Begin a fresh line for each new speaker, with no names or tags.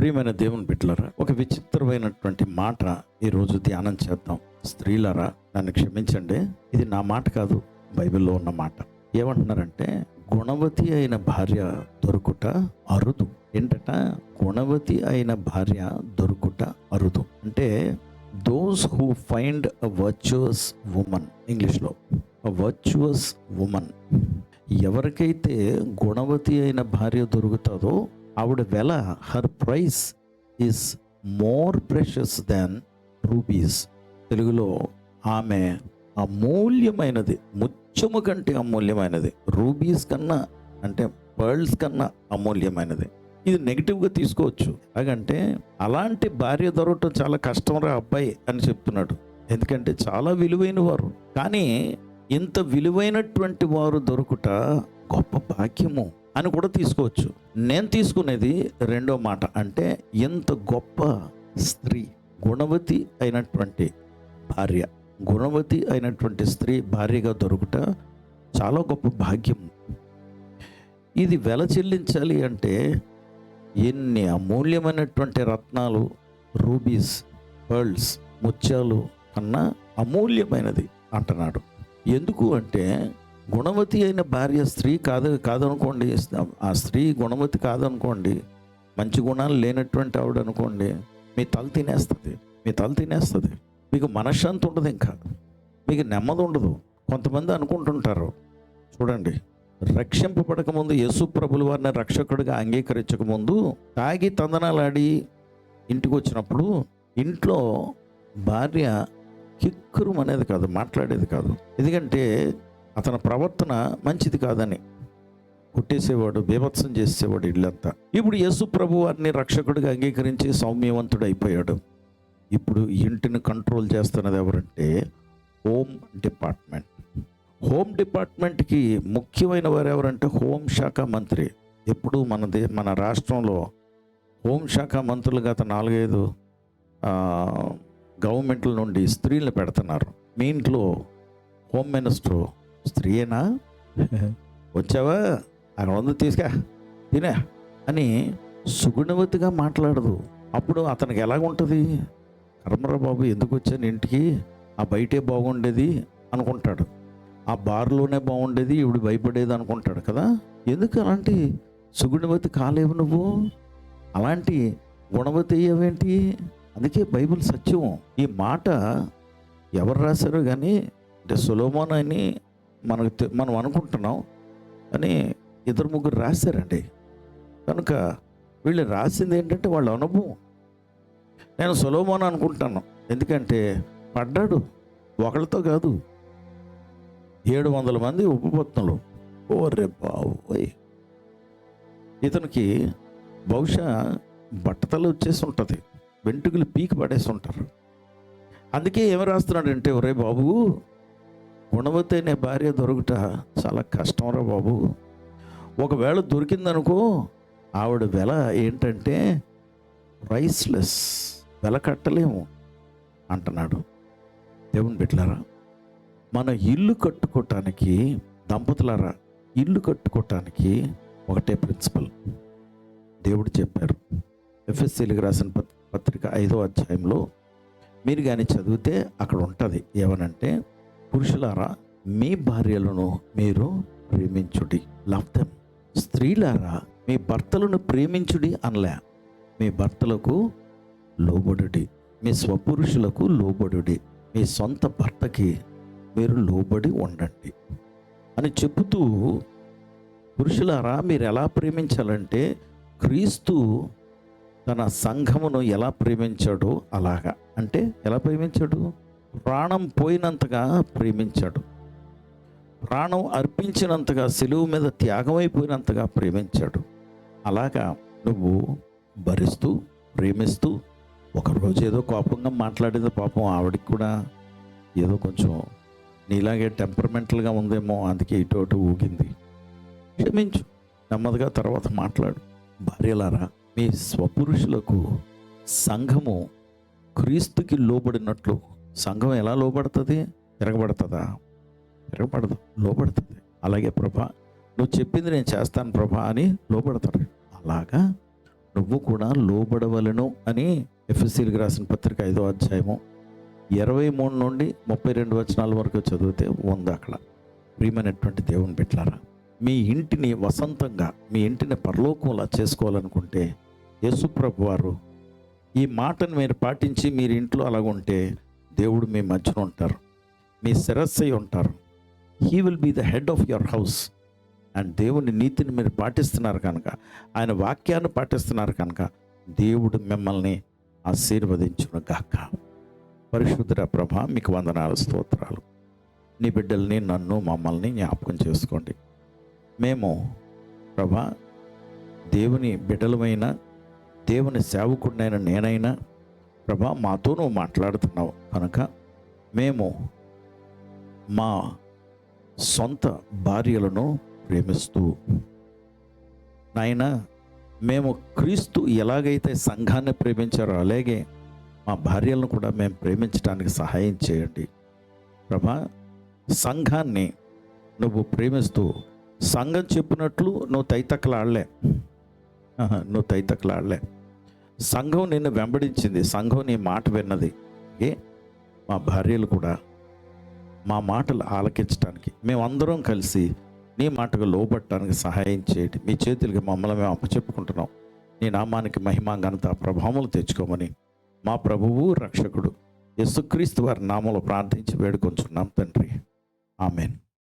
ప్రియమైన దేవుని బిడ్డలారా, ఒక విచిత్రమైనటువంటి మాట ఈరోజు ధ్యానం చేద్దాం. స్త్రీలారా, నన్ను క్షమించండి, ఇది నా మాట కాదు, బైబిల్లో ఉన్న మాట. ఏమంటున్నారంటే, గుణవతి అయిన భార్య దొరుకుట అరుదు. ఏంటట? గుణవతి అయిన భార్య దొరుకుట అరుదు అంటే those who find a virtuous woman, ఇంగ్లీష్లో అ వర్చువస్ ఉమన్. ఎవరికైతే గుణవతి అయిన భార్య దొరుకుతుందో ఆవిడ వెల, her price is more precious than rubies. తెలుగులో ఆమె అమూల్యమైనది, ముత్యము కంటే అమూల్యమైనది, రూబీస్ కన్నా అంటే పర్ల్స్ కన్నా అమూల్యమైనది. ఇది నెగిటివ్గా తీసుకోవచ్చు. అలాగంటే అలాంటి భార్య దొరకటం చాలా కష్టంరా అబ్బాయి అని చెప్తున్నాడు. ఎందుకంటే చాలా విలువైన వారు, కానీ ఇంత విలువైనటువంటి వారు దొరుకుట గొప్ప భాగ్యము అని కూడా తీసుకోవచ్చు. నేను తీసుకునేది రెండో మాట, అంటే ఎంత గొప్ప స్త్రీ, గుణవతి అయినటువంటి భార్య, గుణవతి అయినటువంటి స్త్రీ భార్యగా దొరుకుట చాలా గొప్ప భాగ్యం. ఇది వెల చెల్లించాలి అంటే ఎన్ని అమూల్యమైనటువంటి రత్నాలు, రూబీస్, పర్ల్స్, ముత్యాలు కన్నా అమూల్యమైనది అంటున్నాడు. ఎందుకు అంటే గుణవతి అయిన భార్య స్త్రీ కాదనుకోండి, ఆ స్త్రీ గుణవతి కాదనుకోండి, మంచి గుణాలు లేనటువంటి ఆవిడ అనుకోండి, మీ తల తినేస్తుంది. మీకు మనశ్శాంతి ఉండదు, ఇంకా మీకు నెమ్మది ఉండదు. కొంతమంది అనుకుంటుంటారు, చూడండి, రక్షింపబడక ముందు, యేసు ప్రభుల వారిని రక్షకుడిగా అంగీకరించక ముందు తాగి తందనాలాడి ఇంటికి వచ్చినప్పుడు ఇంట్లో భార్య కిక్కురు అనేది కాదు, మాట్లాడేది కాదు. ఎందుకంటే అతని ప్రవర్తన మంచిది కాదని కొట్టేసేవాడు, బీభత్సం చేసేవాడు ఇల్లంతా. ఇప్పుడు యేసు ప్రభు వారిని రక్షకుడిగా అంగీకరించి సౌమ్యవంతుడు అయిపోయాడు. ఇప్పుడు ఇంటిని కంట్రోల్ చేస్తున్నది ఎవరంటే హోమ్ డిపార్ట్మెంట్. హోమ్ డిపార్ట్మెంట్కి ముఖ్యమైన వారు ఎవరంటే హోంశాఖ మంత్రి. ఎప్పుడు మన రాష్ట్రంలో హోంశాఖ మంత్రులు గత 4-5 గవర్నమెంట్ల నుండి స్త్రీలను పెడుతున్నారు. మీ ఇంట్లో హోమ్ మినిస్టర్ స్త్రీయేనా? వచ్చావా, అక్కడ ఉంది, తీసుకా తినే అని సుగుణవతిగా మాట్లాడదు. అప్పుడు అతనికి ఎలాగుంటుంది? కర్మరా బాబు, ఎందుకు వచ్చాను ఇంటికి, ఆ బయటే బాగుండేది అనుకుంటాడు, ఆ బార్లోనే బాగుండేది, ఇవిడు భయపడేది అనుకుంటాడు కదా. ఎందుకు అలాంటి సుగుణవతి కాలేవు నువ్వు? అలాంటి గుణవతి అయ్యావేంటి? అందుకే బైబిల్ సత్యం. ఈ మాట ఎవరు రాశారో కానీ, అంటే సొలొమోను అని మనం అనుకుంటున్నాం, కానీ 2-3 రాశారండి. కనుక వీళ్ళు రాసింది ఏంటంటే వాళ్ళ అనుభవం. నేను సొలొమోను అనుకుంటాను, ఎందుకంటే పడ్డాడు ఒకళ్ళతో కాదు, 700 మంది ఉపపత్నులు. ఓరే బాబోయ్, ఇతనికి బహుశా బట్టతల వచ్చేసి ఉంటుంది, వెంట్రుకలు పీకి పడేసి ఉంటారు. అందుకే ఏమి రాస్తున్నాడంటే, ఒరే బాబు, గుణవతి అనే భార్య దొరుకుట చాలా కష్టంరా బాబు. ఒకవేళ దొరికిందనుకో, ఆవిడ వెల ఏంటంటే ప్రైస్లెస్, వెల కట్టలేము అంటున్నాడు. దేవుని బిడ్డలారా, మన ఇల్లు కట్టుకోవటానికి, దంపతులారా, ఇల్లు కట్టుకోవటానికి ఒకటే ప్రిన్సిపల్ దేవుడు చెప్పారు. ఎఫెసీయులకు రాసిన పత్రిక 5వ అధ్యాయంలో మీరు కానీ చదివితే అక్కడ ఉంటుంది. ఏమనంటే, పురుషులారా, మీ భార్యలను మీరు ప్రేమించుడి, లవ్ దెమ్. స్త్రీలారా, మీ భర్తలను ప్రేమించుడి అనలే, మీ భర్తలకు లోబడుడి, మీ స్వపురుషులకు లోబడుడి, మీ సొంత భర్తకి మీరు లోబడి ఉండండి అని చెబుతూ, పురుషులారా మీరు ఎలా ప్రేమించాలంటే క్రీస్తు తన సంఘమును ఎలా ప్రేమించాడో అలాగా. అంటే ఎలా ప్రేమించాడు? ప్రాణం పోయినంతగా ప్రేమించాడు, ప్రాణం అర్పించినంతగా, సిలువ మీద త్యాగమైపోయినంతగా ప్రేమించాడు. అలాగా నువ్వు భరిస్తూ, ప్రేమిస్తూ, ఒకరోజు ఏదో కోపంగా మాట్లాడేది, పాపం ఆవిడికి కూడా ఏదో కొంచెం నీలాగే టెంపరమెంటల్గా ఉందేమో, అందుకే ఇటు అటు ఊగింది, క్షమించు, నెమ్మదిగా తర్వాత మాట్లాడు. భార్యలారా, మీ స్వపురుషులకు సంఘము క్రీస్తుకి లోబడినట్లు, సంఘం ఎలా లోబడుతుంది? తిరగబడుతుందా? తిరగబడదు, లోబడుతుంది. అలాగే ప్రభా, నువ్వు చెప్పింది నేను చేస్తాను ప్రభా అని లోబడతారు. అలాగా నువ్వు కూడా లోబడవలెను అని ఎఫెసీయులకు రాసిన పత్రిక 5వ అధ్యాయము 23 నుండి 32 వచనాల వరకు చదివితే ఉంది అక్కడ. ప్రియమైనటువంటి దేవుని బిడ్డలారా, మీ ఇంటిని వసంతంగా, మీ ఇంటిని పరలోకంలా చేసుకోవాలనుకుంటే యేసుప్రభు వారు ఈ మాటను మీరు పాటించి మీరు ఇంట్లో అలాగుంటే దేవుడు మీ మధ్యన ఉంటారు, మీ శిరస్సై ఉంటారు. He will be the head of your house. And దేవుని నీతిని మీరు పాటిస్తున్నారు కనుక, ఆయన వాక్యాన్ని పాటిస్తున్నారు కనుక దేవుడు మిమ్మల్ని ఆశీర్వదించును గాక. పరిశుద్ధ ప్రభా, మీకు వందనాలు, స్తోత్రాలు. నీ బిడ్డల్ని, నన్ను, మమ్మల్ని జ్ఞాపకం చేసుకోండి. మేము ప్రభా దేవుని బిడ్డలమైన, దేవుని సేవకుడినైన నేనైనా ప్రభా మాతో నువ్వు మాట్లాడుతున్నావు కనుక మేము మా సొంత భార్యలను ప్రేమిస్తూ, నాయనా మేము క్రీస్తు ఎలాగైతే సంఘాన్ని ప్రేమించారో అలాగే మా భార్యలను కూడా మేము ప్రేమించడానికి సహాయం చేయండి ప్రభా. సంఘాన్ని నువ్వు ప్రేమిస్తూ, సంఘం చెప్పినట్లు నువ్వు తైతక్కలాడలే, నువ్వు తైతక్కలాడలే. సంఘం నిన్ను వెంబడించింది, సంఘం నీ మాట విన్నది. మా భార్యలు కూడా మా మాటలు ఆలకించడానికి, మేమందరం కలిసి నీ మాటకు లోబట్టడానికి సహాయం చేయండి. మీ చేతులకి మమ్మల్ని మేము అప్పచెప్పుకుంటున్నాం. నీ నామానికి మహిమ, ఘనత, ప్రభావములు తెచ్చుకోమని మా ప్రభువు రక్షకుడు యేసుక్రీస్తు వారి నామములో ప్రార్థించి వేడుకొంచున్నాం తండ్రి. ఆమెన్.